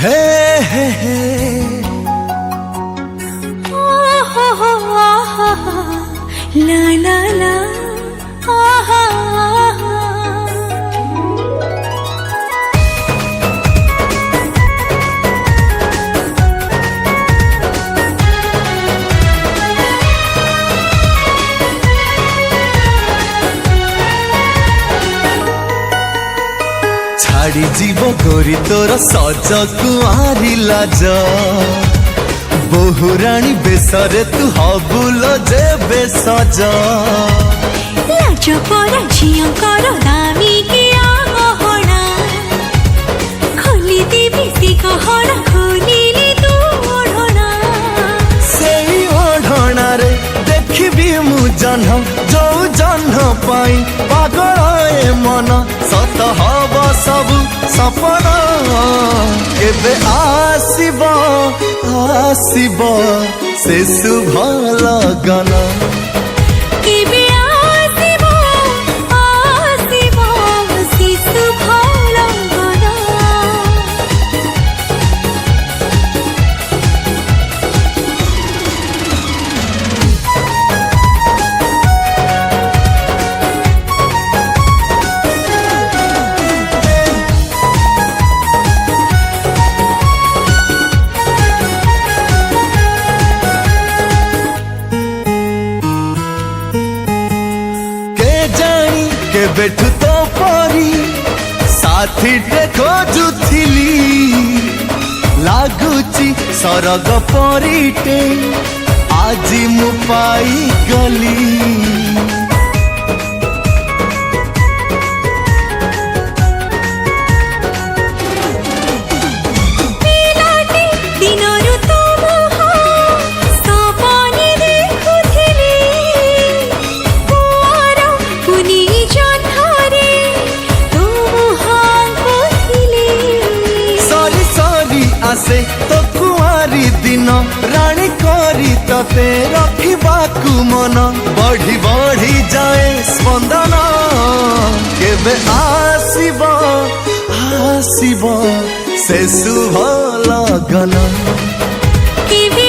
हे हे हे ला ला ला छाड़ी जीव गोरी तोर सज कुआरी लाज बहुराणी बेसरे तू हबुल जे बेसज लाज परा झियंकर दामी किया गहना खोली देवी सी गहना खोलिली तू ओढ़ना सेई ओढ़ना रे देखिबी मु जन्ह जो जन्ह पाई पागल ए मन सत हब सब सपना केबे आसीब आसीब से शुभ लगन केबे आसीब आसीब से शुभ लगन के बैठू तो परी साथी टे खोजुथिली लागुची सरग परीटे आजी मु पाई गली आसे तो कुआरी दिन रानी करी तते रखिबाकू मन बढ़ी बढ़ी जाए स्पंदन केबे आसीब आसीब से शुभ लगन केबे